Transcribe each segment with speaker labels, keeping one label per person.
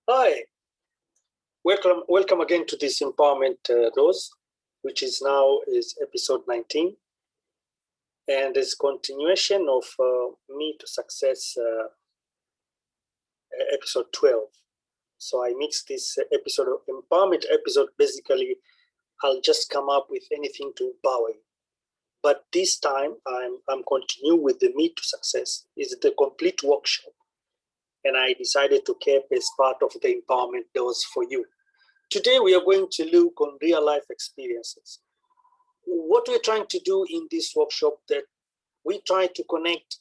Speaker 1: Hi, welcome again to this empowerment dose, which is episode 19, and is continuation of Me2success episode 12. So I mixed this episode of empowerment episode. Basically, I'll just come up with anything to empower you. But this time, I'm continuing with the Me2success. It's the complete workshop, and I decided to keep as part of the empowerment dose for you. Today, we are going to look on real life experiences. What we're trying to do in this workshop, that we try to connect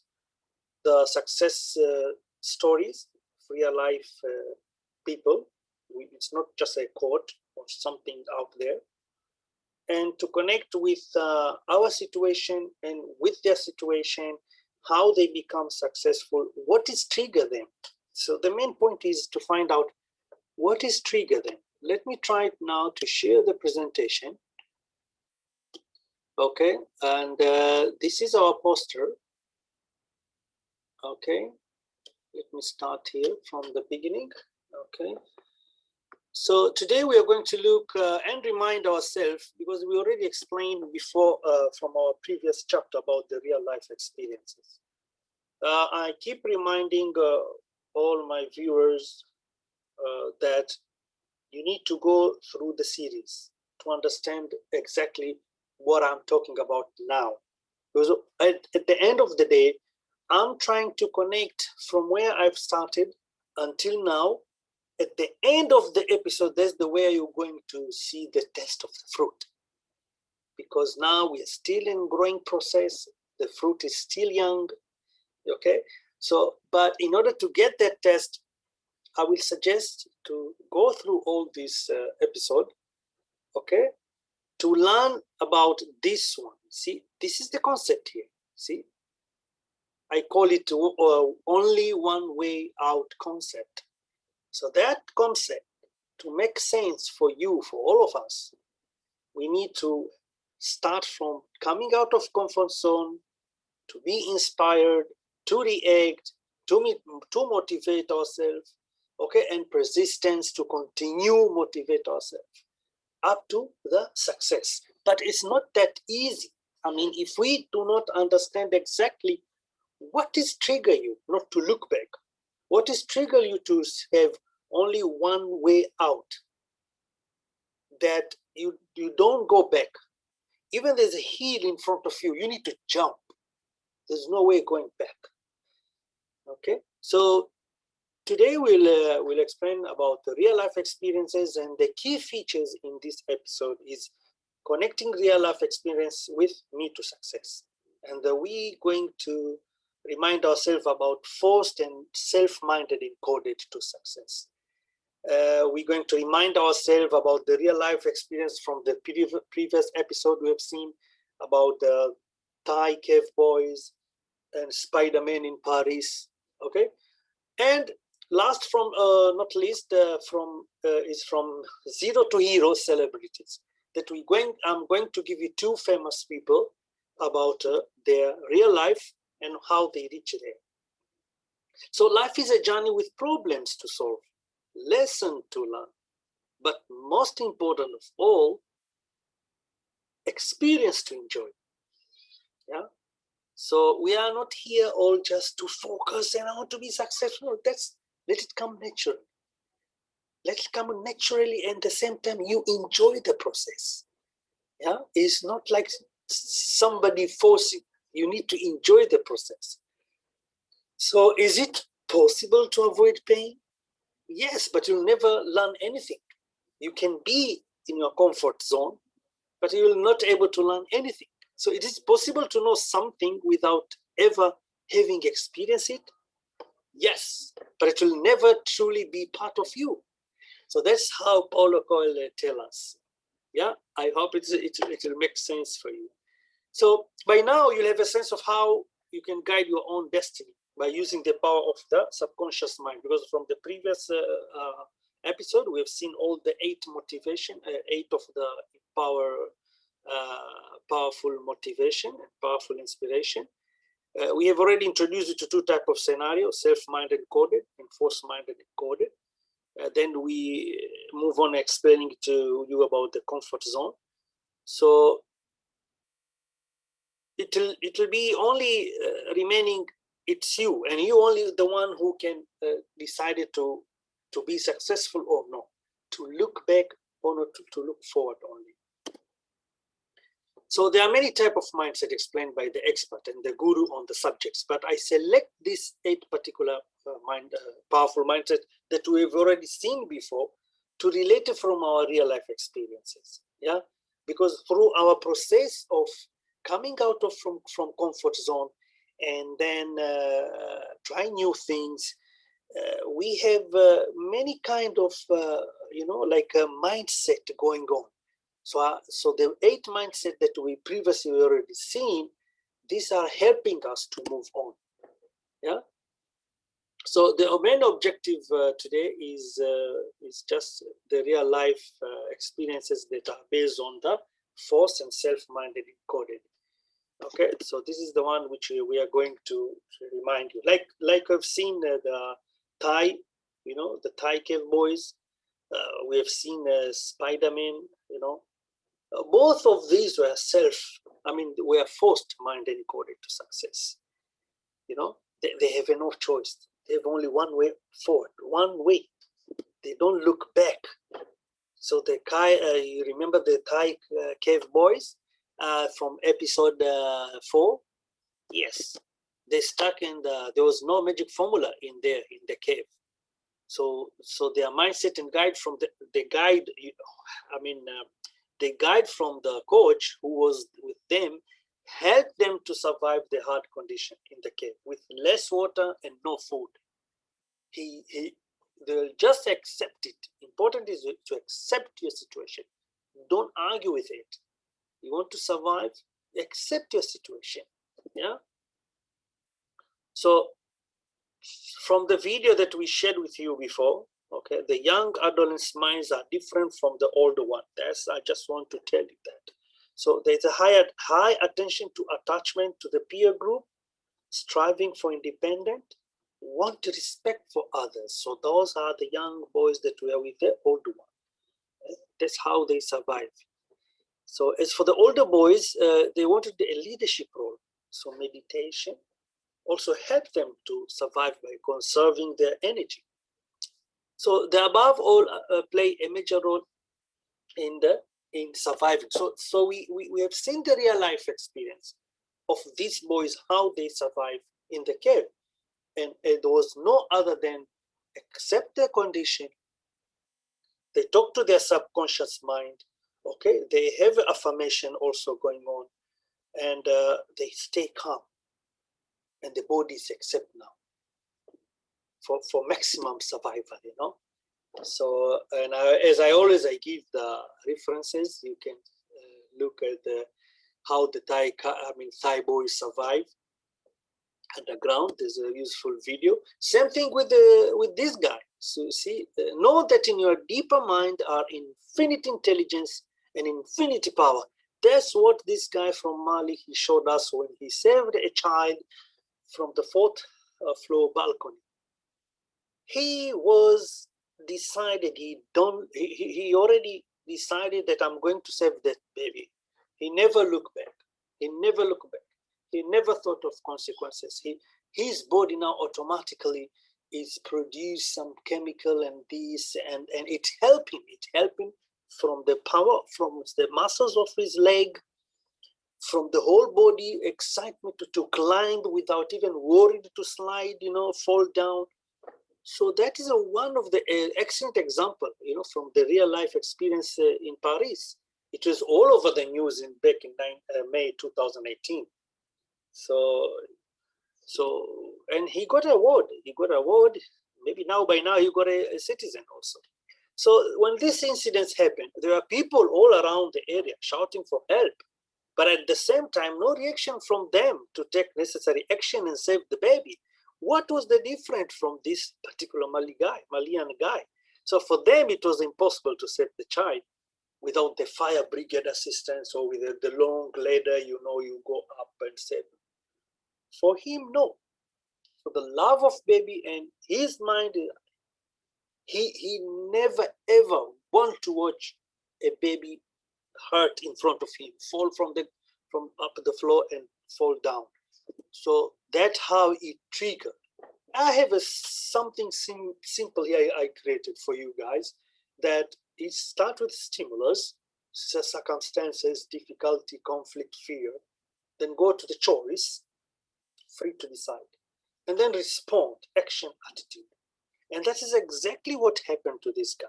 Speaker 1: the success stories, real life people. It's not just a quote or something out there. And to connect with our situation and with their situation, how they become successful, what is trigger them. So the main point is to find out what is trigger them. Let me try now to share the presentation. Okay, and this is our poster. Okay, let me start here from the beginning. Okay, so today we are going to look and remind ourselves, because we already explained before from our previous chapter about the real life experiences. I keep reminding all my viewers that you need to go through the series to understand exactly what I'm talking about now. Because at the end of the day, I'm trying to connect from where I've started until now. At the end of the episode, that's the way you're going to see the test of the fruit. Because now we are still in growing process. The fruit is still young. Okay. So, but in order to get that test, I will suggest to go through all this episode. Okay. To learn about this one. See, this is the concept here. See, I call it only one way out concept. So that concept, to make sense for you, for all of us, we need to start from coming out of comfort zone, to be inspired, to react, to motivate ourselves, okay, and persistence to continue motivate ourselves up to the success. But it's not that easy. I mean, if we do not understand exactly what is trigger you not to look back, what is trigger you to have only one way out, that you don't go back. Even there's a hill in front of you, you need to jump. There's no way going back. Okay, so today we'll explain about the real life experiences, and the key features in this episode is connecting real life experience with Me2success. And we're going to remind ourselves about forced and self-minded encoded to success. We're going to remind ourselves about the real life experience from the previous episode we have seen about the Thai cave boys and Spiderman in Paris. Okay, and last from not least is from zero to hero celebrities. That I'm going to give you two famous people about their real life and how they reach there. So life is a journey with problems to solve, lesson to learn, but most important of all, experience to enjoy. Yeah. So we are not here all just to focus and I want to be successful. Let it come naturally. Let it come naturally, and at the same time you enjoy the process. Yeah, it's not like somebody forcing. You need to enjoy the process. So is it possible to avoid pain? Yes, but you'll never learn anything. You can be in your comfort zone, but you will not able to learn anything. So it is possible to know something without ever having experienced it. Yes, but it will never truly be part of you. So that's how Paulo Coelho tells us. Yeah, I hope it will make sense for you. So by now you'll have a sense of how you can guide your own destiny by using the power of the subconscious mind. Because from the previous episode, we have seen all the 8 motivation, 8 of the powerful motivation, powerful inspiration. We have already introduced you to 2 types of scenarios: self-minded encoded and force-minded encoded. Then we move on explaining to you about the comfort zone. So it'll be only remaining, it's you, and you only the one who can decide to be successful or not, to look back or not, to look forward only. So there are many types of mindset explained by the expert and the guru on the subjects, but I select these 8 particular powerful mindset that we've already seen before to relate it from our real life experiences. Yeah, because through our process of coming out of from comfort zone and then trying new things, we have many kind of like a mindset going on. So the 8 mindset that we previously already seen, these are helping us to move on. Yeah. So the main objective today is just the real life experiences that are based on the force and self-minded encoded. Okay, so this is the one which we are going to remind you. Like I've seen the Thai, the Thai cave boys. We have seen Spiderman. Both of these were were forced minded encoded to success. They have no choice. They have only one way forward, one way. They don't look back. So the you remember the Thai cave boys from episode 4? Yes, they stuck in there was no magic formula in the cave. So their mindset and guide from the guide, the guide from the coach who was with them helped them to survive the hard condition in the cave with less water and no food. They'll just accept it. Important is to accept your situation. Don't argue with it. You want to survive, accept your situation. Yeah. So from the video that we shared with you before, okay, the young adolescents' minds are different from the older one. I just want to tell you that. So there's a high attention to attachment to the peer group, striving for independence, want respect for others. So those are the young boys that were with the older one. That's how they survive. So as for the older boys, they wanted a leadership role. So meditation also helped them to survive by conserving their energy. So the above all play a major role in surviving. So we have seen the real life experience of these boys, how they survive in the cave. And it was no other than accept their condition. They talk to their subconscious mind. Okay, they have affirmation also going on, and they stay calm. And the bodies accept now for maximum survival. So, and as I give the references. You can look at how the Thai boys survive underground. There's a useful video. Same thing with this guy. So see, know that in your deeper mind are infinite intelligence and infinity power. That's what this guy from Mali, he showed us when he saved a child from the 4th floor balcony. He was decided, he already decided that I'm going to save that baby. He never looked back. He never looked back. He never thought of consequences. His body now automatically is produce some chemical and this, and it helped him. It helped him from the power, from the muscles of his leg, from the whole body, excitement to climb without even worried to slide, fall down. So that is one of the excellent example, from the real life experience in Paris. It was all over the news back in May 2018. So and he got an award. Maybe by now he got a citizen also. So when these incidents happened, there are people all around the area shouting for help, but at the same time, no reaction from them to take necessary action and save the baby. What was the difference from this particular Malian guy? So for them, it was impossible to save the child without the fire brigade assistance or with the long ladder, you go up and save him. For him, no. So the love of baby and his mind, he never ever want to watch a baby hurt in front of him, fall from up the floor and fall down. So that's how it triggered. I have something simple here I created for you guys, that it starts with stimulus, circumstances, difficulty, conflict, fear, then go to the choice, free to decide, and then respond, action, attitude. And that is exactly what happened to this guy.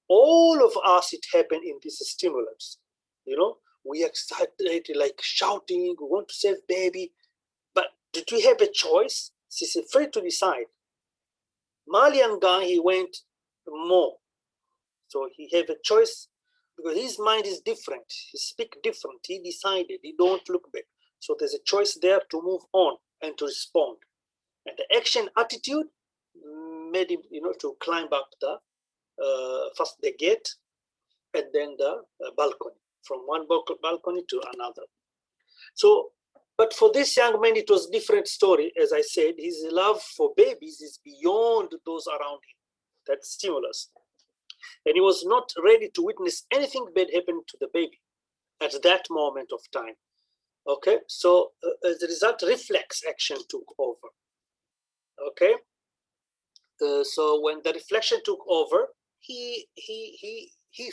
Speaker 1: All of us, it happened in this stimulus. You know, we excited, like shouting, we want to save baby. But did we have a choice? He's free to decide. Malian guy, he went more. So he had a choice because his mind is different. He speak different. He decided, he don't look back. So there's a choice there to move on and to respond. And the action attitude made him, you know, to climb up the, first the gate and then the balcony, from one balcony to another. So, but for this young man, it was a different story. As I said, his love for babies is beyond those around him, that stimulus. And he was not ready to witness anything bad happen to the baby at that moment of time. Okay, so as a result, reflex action took over. Okay, so when the reflection took over, he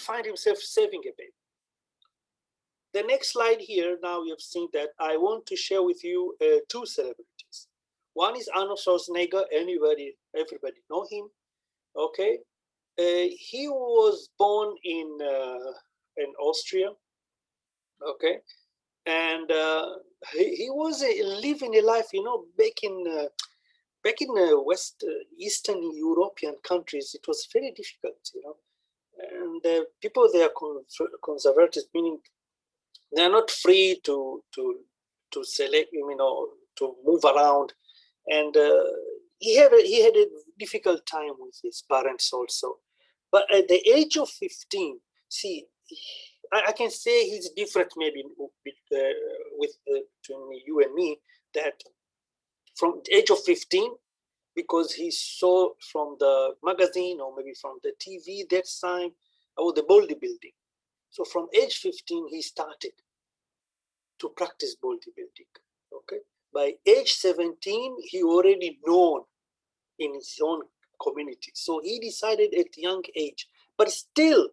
Speaker 1: found himself saving a baby. The next slide here, now you have seen that I want to share with you two celebrities. One is Arnold Schwarzenegger. Everybody know him. Okay, he was born in Austria. Okay, and he was living a life, you know, back in West Eastern European countries. It was very difficult, you know, and the people there are conservative, meaning they are not free to select, you know, to move around, and he had a difficult time with his parents also. But at the age of 15, see, I can say he's different maybe between you and me, that from the age of 15, because he saw from the magazine or maybe from the TV that time about the bodybuilding. So from age 15, he started to practice bodybuilding. Okay, by age 17, he already known in his own community. So he decided at a young age, but still,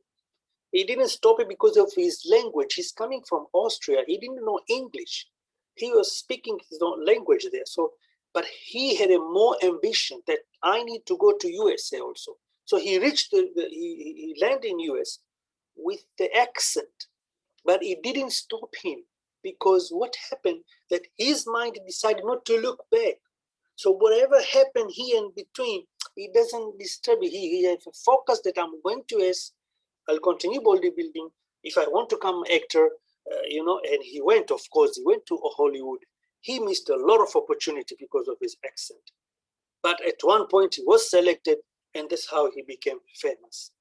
Speaker 1: he didn't stop it because of his language. He's coming from Austria. He didn't know English. He was speaking his own language there. So, but he had a more ambition that I need to go to USA also. So he reached, he landed in US with the accent, but it didn't stop him, because what happened that his mind decided not to look back. So whatever happened here in between, it doesn't disturb him. He has a focus that I'm going to US, I'll continue bodybuilding. If I want to become an actor, you know, and he went, of course, he went to Hollywood. He missed a lot of opportunity because of his accent. But at one point he was selected, and that's how he became famous.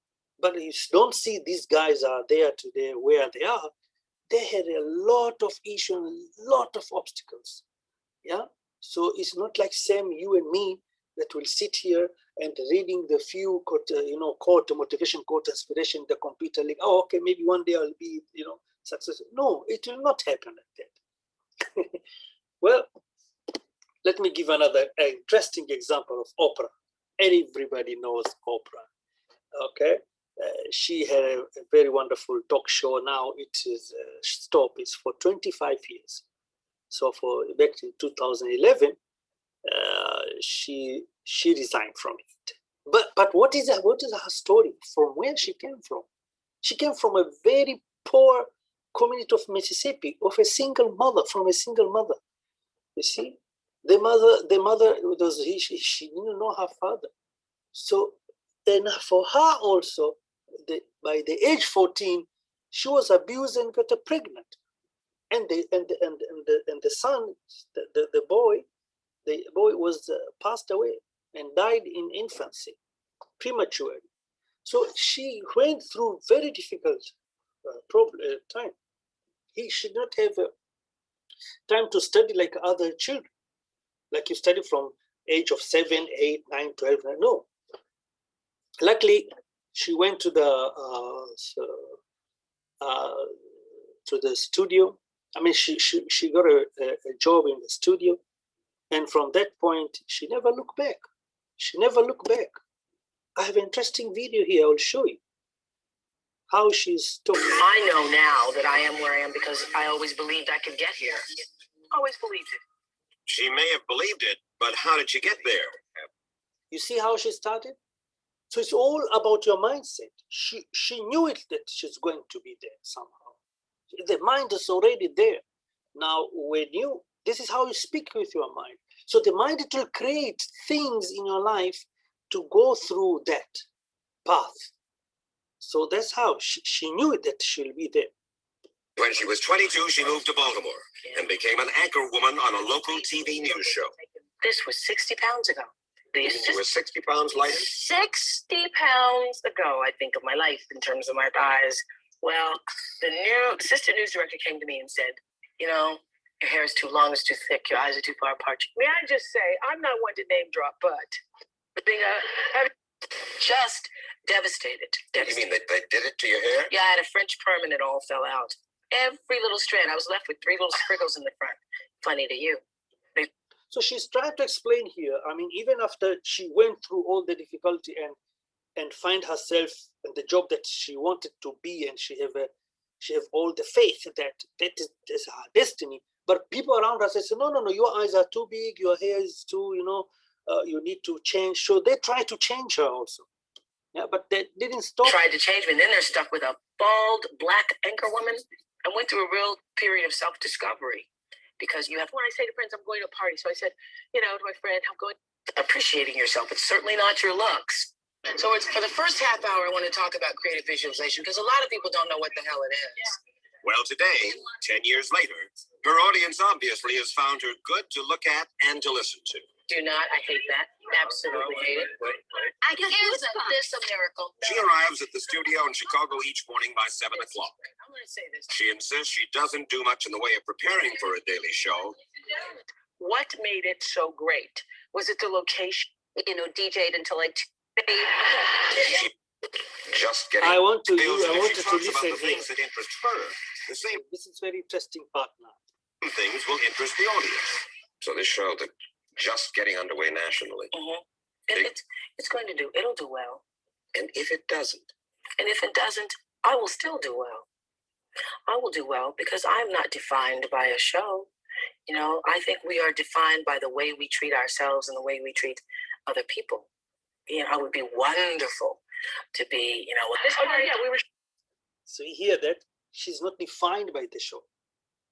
Speaker 1: But you don't see these guys are there today where they are. They had a lot of issues, a lot of obstacles. Yeah. So it's not like Sam, you and me, that will sit here and reading the few quote, quote, motivation quote, inspiration, the computer, like, oh, okay, maybe one day I'll be, you know, successful. No, it will not happen like that. Well, let me give another interesting example of Oprah. Everybody knows Oprah. Okay, she had a very wonderful talk show. Now it is stop. It's for 25 years. So for back in 2011. She resigned from it. But what is her story? From where she came from? She came from a very poor community of Mississippi, of a single mother, from a single mother. You see, the mother was she didn't know her father. So then for her also, by the age 14, she was abused and got pregnant, and the son, the boy. The boy was passed away and died in infancy, prematurely. So she went through very difficult time. He should not have time to study like other children, like you study from age of 7, 8, 9, 12. No. Like luckily, she went to the studio. I mean, she got a job in the studio, and from that point, she never looked back. She never looked back. I have an interesting video here. I will show you how she's talking.
Speaker 2: I know now that I am where I am because I always believed I could get here. Always believed it.
Speaker 3: She may have believed it, but how did she get there?
Speaker 1: You see how she started? So it's all about your mindset. She knew it that she's going to be there somehow. The mind is already there. Now, this is how you speak with your mind. So the mind, it will create things in your life to go through that path. So that's how she knew that she'll be there.
Speaker 3: When she was 22, she moved to Baltimore and became an anchor woman on a local TV news show.
Speaker 2: This was 60 pounds ago.
Speaker 3: She was 60 pounds lighter?
Speaker 2: 60 pounds ago, I think of my life in terms of my thighs. Well, the new assistant news director came to me and said, you know, your hair is too long, it's too thick, your eyes are too far apart. May I just say, I'm not one to name drop, but being just devastated.
Speaker 3: You mean they did it to your hair?
Speaker 2: Yeah, I had a French perm and it all fell out. Every little strand. I was left with 3 little spriggles in the front. Funny to you.
Speaker 1: So she's trying to explain here. I mean, even after she went through all the difficulty and find herself in the job that she wanted to be, and she have all the faith that is her destiny. But people around her say, no, your eyes are too big, your hair is too, you need to change. So they try to change her also. Yeah, but they didn't stop.
Speaker 2: Tried to change me, and then they're stuck with a bald black anchor woman. I went through a real period of self-discovery. Because when I say to friends, I'm going to a party. So I said, to my friend, I'm going appreciating yourself. It's certainly not your looks. So it's for the first half hour, I want to talk about creative visualization because a lot of people don't know what the hell it is.
Speaker 3: Well, today, 10 years later, her audience obviously has found her good to look at and to listen to.
Speaker 2: Do not. I hate that. Absolutely hate it. I guess this a miracle.
Speaker 3: She arrives at the studio in Chicago each morning by 7 o'clock.
Speaker 2: I'm going to say this.
Speaker 3: She insists she doesn't do much in the way of preparing for a daily show.
Speaker 2: What made it so great? Was it the location? DJ'd until like 2
Speaker 3: She just getting.
Speaker 1: I want to
Speaker 3: listen
Speaker 1: listen
Speaker 3: the things that interest her. The same.
Speaker 1: This is very interesting part now.
Speaker 3: Things will interest the audience. So this show that just getting underway nationally.
Speaker 2: Mm-hmm. It's going to do. It'll do well.
Speaker 3: And if it doesn't?
Speaker 2: And if it doesn't, I will still do well. I will do well because I'm not defined by a show. I think we are defined by the way we treat ourselves and the way we treat other people. It would be wonderful to be,
Speaker 1: So you hear that? She's not defined by the show,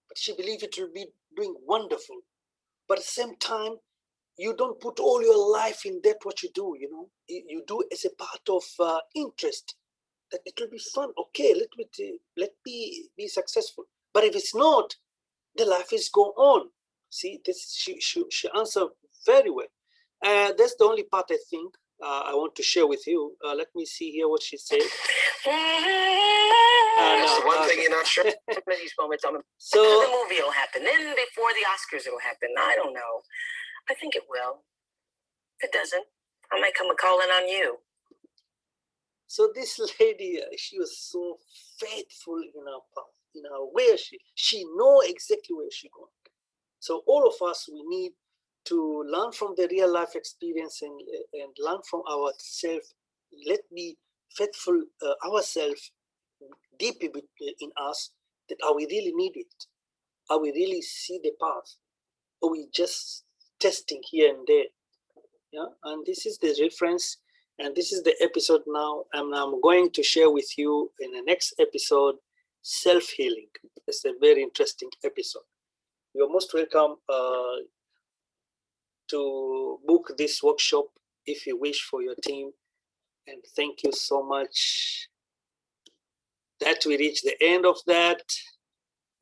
Speaker 1: but she believes it will be doing wonderful. But at the same time, you don't put all your life in that, what you do, You do as a part of interest, that it will be fun. Okay, let me be successful. But if it's not, the life is go on. See, this she answered very well. That's the only part I think I want to share with you. Let me see here what she said.
Speaker 3: That's the one thing you're not sure.
Speaker 2: These moments,
Speaker 1: so
Speaker 2: the movie will happen. Then before the Oscars, it'll happen. I don't know. I think it will. If it doesn't, I might come calling on you.
Speaker 1: So this lady, she was so faithful in her path, where she know exactly where she's going. So all of us, we need to learn from the real life experience and learn from ourselves. Let me faithful ourselves deep in us, that are we really need it? Are we really see the path? Or we just testing here and there? Yeah, and this is the reference, and this is the episode now, and I'm going to share with you in the next episode, self-healing. It's a very interesting episode. You're most welcome to book this workshop if you wish for your team. And thank you so much that we reach the end of that.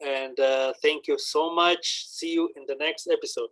Speaker 1: And thank you so much. See you in the next episode.